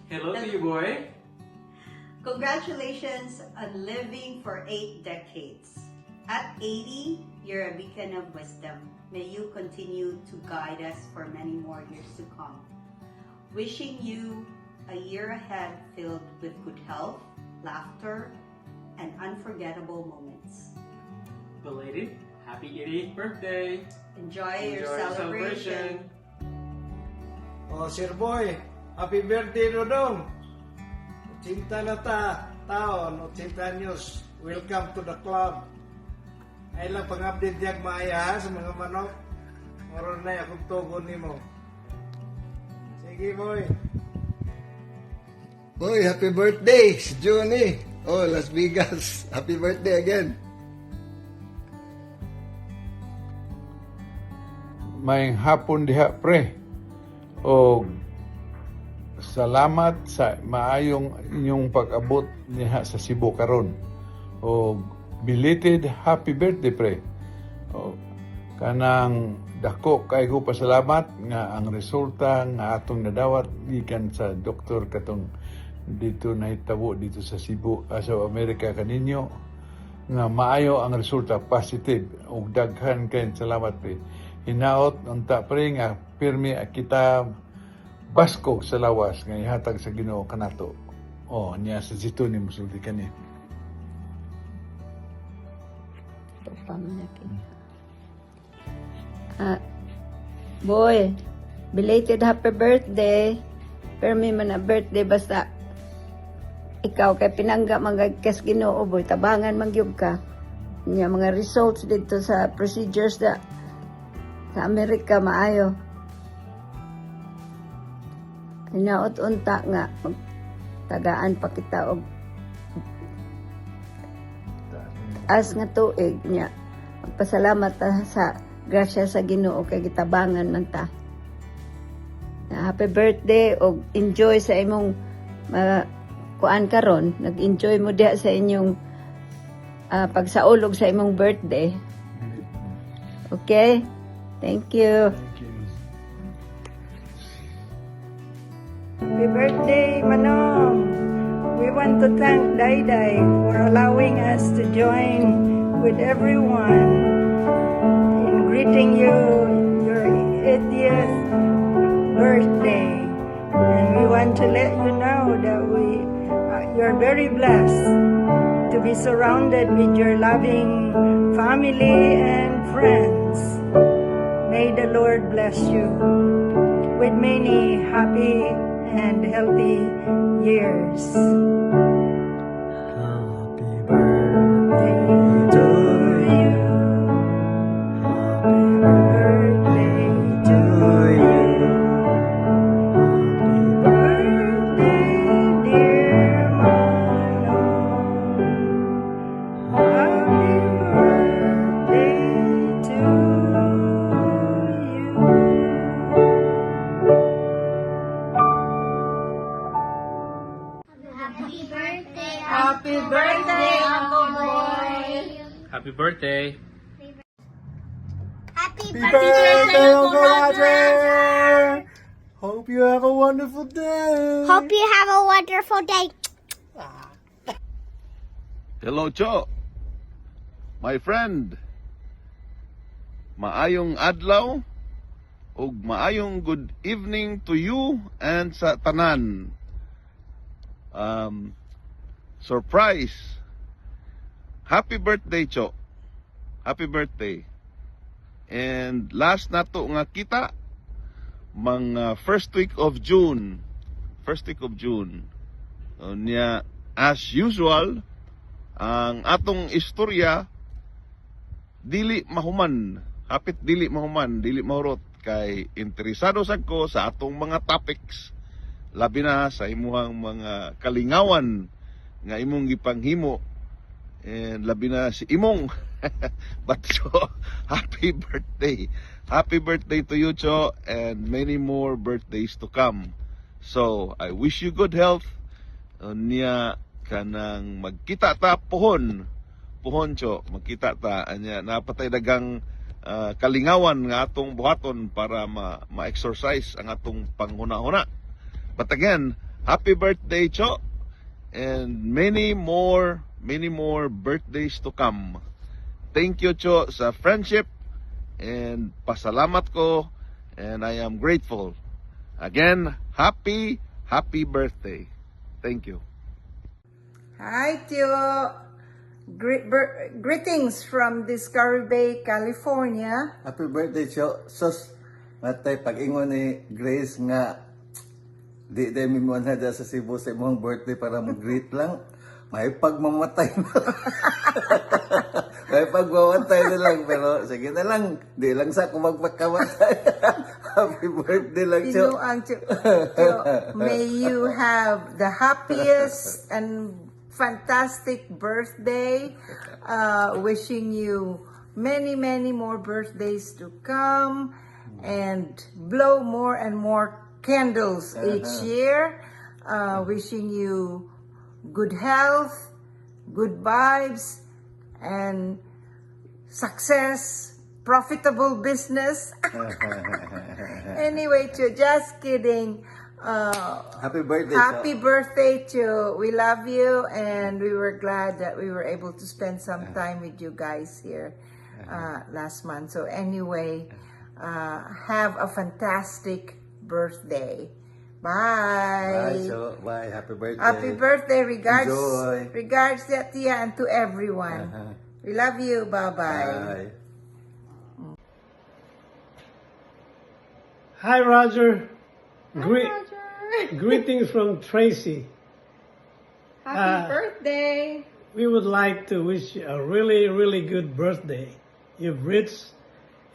Hello to you, boy. Congratulations on living for 8 decades. At 80, you're a beacon of wisdom. May you continue to guide us for many more years to come. Wishing you a year ahead filled with good health, laughter, and unforgettable moments. Belated happy 80th birthday. Enjoy your celebration. Oh, Sir Boy, happy birthday, Dodong. 80 na taon, 80 anyos. Welcome to the club. Ay lang pang-update niyag maaya sa mga manok. Maroon na akong tugon ni mo. Sige, boy. Boy, happy birthday, si Johnny. Oh, Las Vegas. Happy birthday again. May hapon diha pre. O salamat sa maayong inyong pag-abot niha sa Cebu karon. O belated happy birthday pre. O kanang dako kay ko pasalamat nga ang resulta nga atong nadawat gikan sa doktor katong dito nahitabo dito sa Cebu sa Amerika kaninyo nga maayo ang resulta positive ug daghan kay salamat pre. Hinaot unta pre nga pirmi kita basko sa lawas nga ihatag sa Ginoo kanato. Oh, niya sa zito ni musulti kani. Boy, belated happy birthday. Pero may man na birthday basta ikaw kay pinangga magagkas Ginoo boy, tabangan mangyud ka. Nya mga results dito sa procedures da sa Amerika maayo. Hinaot unta nga tagaan pa kita og as nga tuig nya. Magpasalamat ta sa grasya sa Ginoo kay gitabangan man ta. Happy birthday og enjoy sa imong kuan karon. Nag-enjoy mo diha sa inyong pagsaulog sa imong birthday. Okay? Thank you. Happy birthday, Manong! We want to thank Dayday for allowing us to join with everyone in greeting you your 80th birthday. And we want to let you know that you're very blessed to be surrounded with your loving family and friends. May the Lord bless you with many happy and healthy years. Happy birthday to you. Happy birthday to you. Happy birthday, dear Manong. Happy birthday to you. Happy birthday, Uncle Boy! Happy birthday. Happy Birthday, Uncle Roger! Hope you have a wonderful day. Hope you have a wonderful day. Hello, Cho. My friend. Maayong adlaw ug maayong good evening to you and sa tanan. Surprise. Happy birthday, Cho. Happy birthday. And last nato nga kita mga first week of June. First week of June. Niya as usual ang atong istorya dili mahuman, hapit dili mahuman, dili mahurot kay interesado sad ko sa atong mga topics, labi na sa imuhang mga kalingawan nga imong gipanghimo, and labi na si imong but so happy birthday to you, Cho, and many more birthdays to come. So I wish you good health. Niya kanang magkita ta pohon, Cho, magkita ta anya napatay dagang kalingawan nga atong buhaton para ma-exercise ang atong panghuna-huna. But again, Happy birthday, Cho. And many more birthdays to come. Thank you, Cho, sa friendship. And pasalamat ko. And I am grateful. Again, happy birthday. Thank you. Hi, Tio. Greetings from Discovery Bay, California. Happy birthday, Cho. Sus, matay pag-ingon ni Grace nga di day mi mo na sa Cebu sa imong birthday para mag-greet lang. May pagmamatay na. May pagmamatay na lang. Pero sige na lang. Di lang sa kung magpagkamatay. Happy birthday lang, Cho. Ang Tio. May you have the happiest and fantastic birthday. Wishing you many more birthdays to come and blow more and more candles each year. Wishing you good health, good vibes, and success, profitable business. Anyway, Tio, just kidding. Happy birthday, Happy Cho. birthday, Tio. We love you, and we were glad that we were able to spend some time with you guys here last month. So anyway, have a fantastic birthday. Bye. Bye, Cho. Bye. Happy birthday. Happy birthday. Regards, Enjoy. regards to Tia and to everyone. We love you. Bye-bye. Bye. Hi, Roger. Greetings from Tracy. Happy birthday! We would like to wish you a really good birthday. You've reached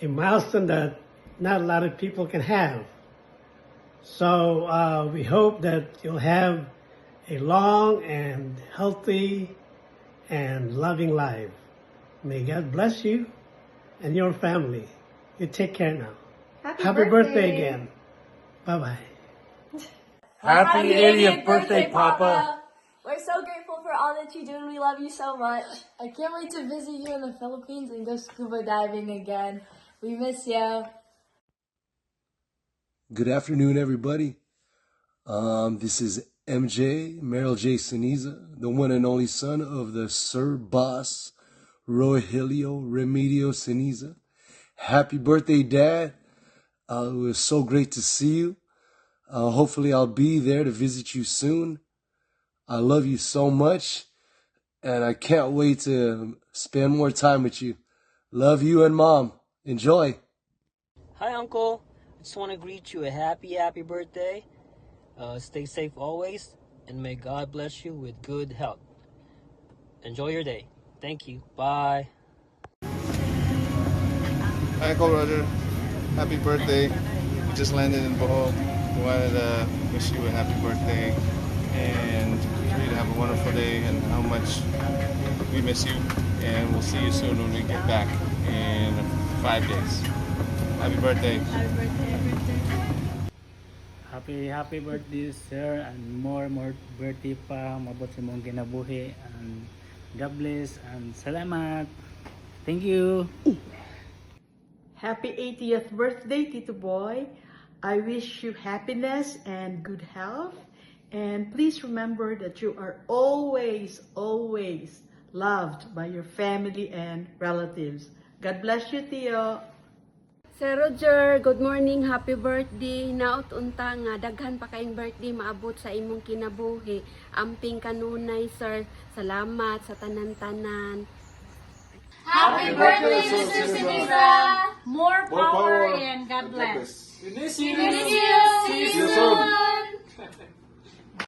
a milestone that not a lot of people can have. So we hope that you'll have a long and healthy and loving life. May God bless you and your family. You take care now. Happy birthday again. Bye-bye. Happy 80th birthday, Papa. We're so grateful for all that you do and we love you so much. I can't wait to visit you in the Philippines and go scuba diving again. We miss you. Good afternoon, everybody. This is MJ, Merrill J. Siniza, the one and only son of the Sir Boss, Rogelio Remedio Siniza. Happy birthday, Dad. It was so great to see you. Hopefully I'll be there to visit you soon. I love you so much, and I can't wait to spend more time with you. Love you and Mom. Enjoy. Hi, Uncle. I just want to greet you a happy birthday. Stay safe always, and may God bless you with good health. Enjoy your day. Thank you. Bye. Hi, Uncle Roger. Happy birthday. We just landed in Bohol. We wanted to wish you a happy birthday and for you to have a wonderful day and how much we miss you. And we'll see you soon when we get back in 5 days. Happy birthday. Happy birthday, sir, and more birthday pa, mabot sa mong kinabuhi, and God bless, and salamat. Thank you. Happy 80th birthday, Tito Boy. I wish you happiness and good health. And please remember that you are always loved by your family and relatives. God bless you, Tio. Sir Roger, good morning, happy birthday. Naot unta nga daghan pa kayong birthday maabot sa imong kinabuhi. Amping kanunay, sir. Salamat sa tanan-tanan. Happy birthday, Mr. Siniza! More power and God bless. We miss We miss you! See you soon!